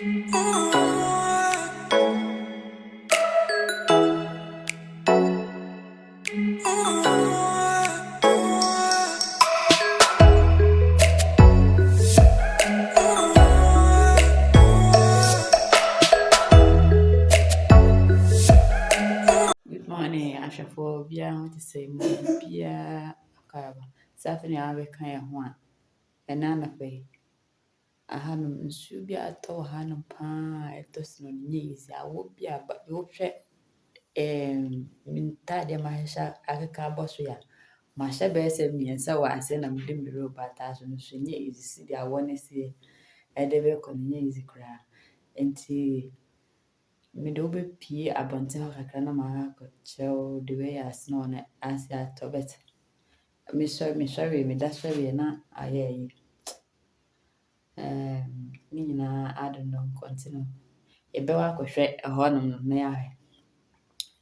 Good morning, ahwɛfoɔ obiara ho te sɛ mu biara akaaba. Sɛ afei na yɛabɛka yɛn ho a, ɛnnɛ anɔpa yi, ahanom nsuo bi atɔ wɔ hanom paa a ɛtɔ so no ɛnyɛ easy. Awɔ bi aba, wohwɛ me ntaadeɛ a mahyehyɛ akeka abɔ so yi a, mahyɛ bɛyɛ sɛ mmiɛnsa wɔ ase na mede me robe ataa so no nso ɛnyɛ easy. Sɛdeɛ awɔ no si ɛde bɛkɔ no ɛnyɛ easy koraa. Nti mede wo bɛpie abɔnten hɔ kakra na makɔkyerɛ wo the way a snow no ase atɔ but mesɔre meda sɔreɛ na ayɛ ayi ne nyinaa adondɔm kɔ nti no yɛbɛwɔ akɔhwɛ ɛhɔnom no na yɛahwɛ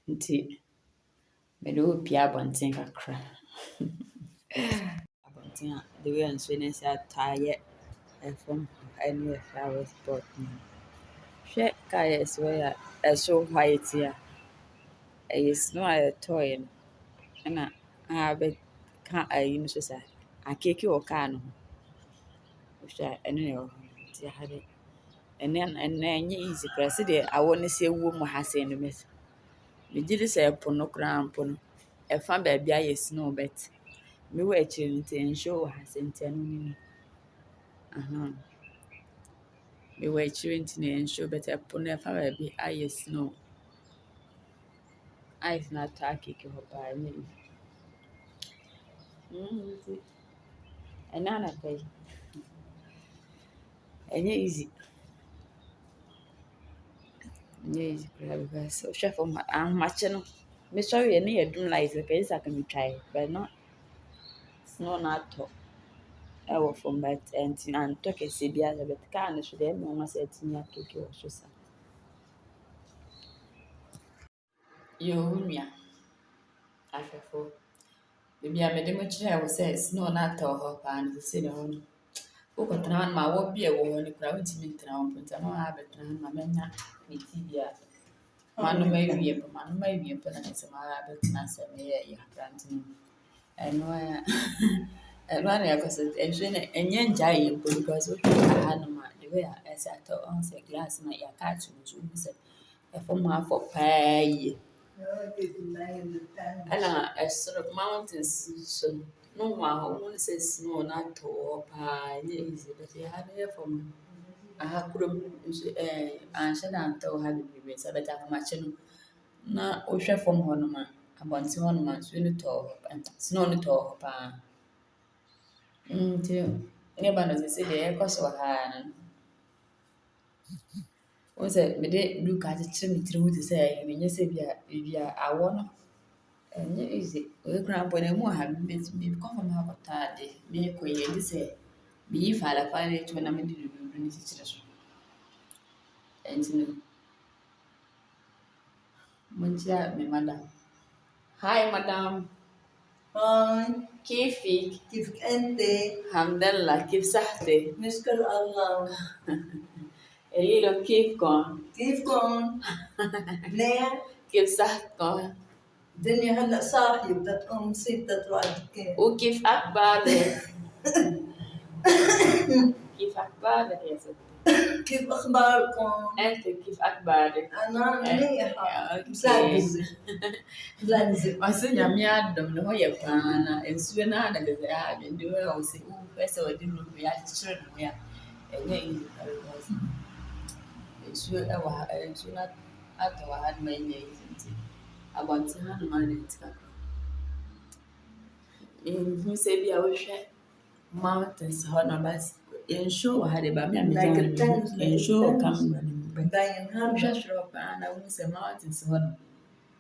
nti mede wo pie abɔnten kakra abɔnten a the way a nsuo no asi atɔ ayɛ ɛfam ɛne yɛ flower spot no hwɛ kaa a yɛsi hɔ a ɛso white a ɛyɛ snow a yɛtɔeɛ no ɛna abɛka ayi no so saa akeke wɔ kaa no ho wohwɛ a ɛno na ɛwɔ hɔ nti aha de ɛnnɛ ɛnyɛ easy koraa sɛdeɛ awɔ no si ɛwɔ mu ha sei no megye di sɛ ɛpo no koraa mpo no ɛfa baabi ayɛ snow but mewɔ akyire no nti nsuo wɔ ha sei nti ɛno ne ni mewɔ akyire nti na nsuo but ɛpo no ɛfa baabi ayɛ snow ice no atɔ akeke hɔ paa ɛnyɛ easy nti ɛnnɛ anɔpa yi ɛnyɛ easy koraa because wohwɛ fam ha ahomakye no mesɔreɛ ne yɛdum light no kɛyɛ sɛ anka metwae but no snow no atɔ ɛwɔ fam but ɛnti antɔ kɛseɛ biara but kaa no so deɛ ɛma nwa sɛ atumi akeke wɔ so saa yɛwɔ wo nua ahwɛfoɔ baabi a mede mo kyerɛɛ wo sɛ snow no atɔ wɔ hɔ paa no sɛsei ne hɔ no wokɔtena hɔ no ma awɔ bi a ɛwɔ hɔ no koraa wontumi ntena hɔ mpo nti ɛno a abɛtena hɔ no ma mɛnya me tea bi a manom awie mpo na kyerɛ sɛ abɛtena sɛ meyɛ yɛ kakra nti no ɛno a na yɛkɔ so nsuo no ɛnyɛ ngyae yɛ mpo because wohwɛ ahanom a the way a ɛsɛ atɔ ɔhu sɛ glass no yɛaka ato nso wohu sɛ ɛfam afɔ paa yie ɛna ɛsoro mountains so no nohoa hɔ wohu sɛ snow no atɔ hɔ paa ɛnyɛ easy but yɛha no yɛ fam no aha kurom nso anhyɛ da antɔ wɔ ha bebree sɛ but ahomakye no na wohwɛ fam hɔnom a abɔnten hɔnom a snow no tɔɔ hɔ paa nti ne ba no sɛ deɛ yɛkɔ so wɔ ha no wo sɛ mede duku akyekyere me tiri ho te sɛ menyɛ sɛ baabi a awɔ no ɛnyɛ easy koraa mpo na mu wɔ ha mekɔ fam ha kɔtɔ ade meekɔ yi ɛgye sɛ meyi faalafaala no atu na mede dudu no kyekyere so ɛnti no monkyerɛ me madam hi madam هاي كيفك كيفك انت؟ الحمد لله كيف صحتك نشكر الله. قولي له كيفكم كيفكم؟ منيح؟ كيف صحتكم الدنيا هلا صاحية بدها تقوم مصيبتها تروح وكيف أخبارك كيف أخبارك يا ستي كيف أخباركم؟ أنت كيف أخبارك أنا منيحة مزعزة مزعزة ɔsɛ nyame adom ne hɔ yɛ paa na nsuo no a na de sɛ adwende hɔ a wo sɛ wopɛ sɛ wɔde robe akyekyere ne ho a ɛnyɛ easy because nsuo ɛwɔ ha nsuo no atɔ wɔ ha no ma ɛnyɛ easy nti abɔnten ha nom a na ɛti kakra mehu sɛ bi a wohwɛ mountains hɔ no but nsuo wɔ ha de ba me a megyina no nsuo wɔ camera no mu but wohwɛ soro hɔ paa na wohu sɛ mountains hɔ no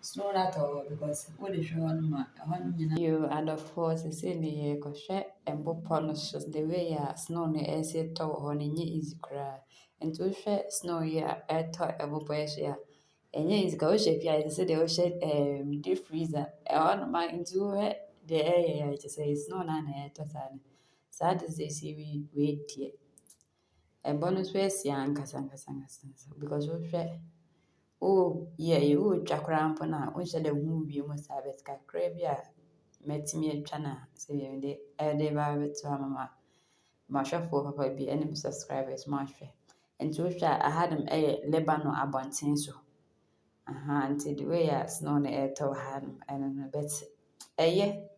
snow no atɔ hɔ because wode hwɛ hɔ nom a ɛhɔ no nyinaa yo adɔfoɔ sɛsei ne yɛkɔhwɛ mbopɔ no so the way a snow no ɛsi tɔ wɔ hɔ no ɛnyɛ easy koraa nti wohwɛ snow yi a ɛtɔ mbopɔ yi so a ɛnyɛ easy ka wohyɛ fie a ɛte sɛ deɛ wohyɛ deep freezer ɛhɔ nom a nti wohwɛ deɛ ɛyɛ a kyerɛ sɛ snow no a na ɛtɔ saa no saa de sɛ ɛsi wei deɛ ɛbɔ no nso asi ankasa ankasa ankasa because woyɛ yi wotwa koraa mpo no a wonhyɛ dɛ wohu wie mu saa but kakra bi a mɛtumi atwa no a sɛ ɛde ba abɛto ama m'ahwɛfoɔ papa bi ne me subscribers mahwɛ. Nti wohwɛ a ahanom ɛyɛ Lebanon abɔnten so. Nti the way a snow no ɛretɔ wɔ hanom ɛno no but ɛyɛ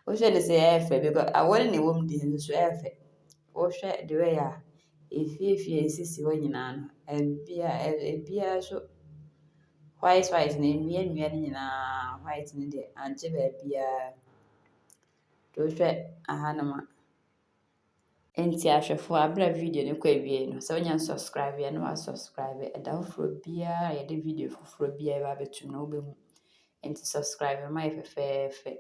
wohwɛ no sɛ ɛyɛ fɛ because awɔ no na ɛwɔ mu deɛ nso ɛyɛ fɛ. Wohwɛ the way a efiefie a esisi hɔ nyinaa no ebiara so white white na nnua nnua no nyinaa white no deɛ ankye baabiara. Nti wohwɛ ahanom a nti ahwɛfoɔ aberɛ a video no kɔ awiei no sɛ wonya nsubscribe a na woasubscribe ɛda foforɔ biara a yɛde video foforɔ biara ɛba abɛto no na wobɛhu. Nti subscribe ma yɛ fɛfɛɛfɛ.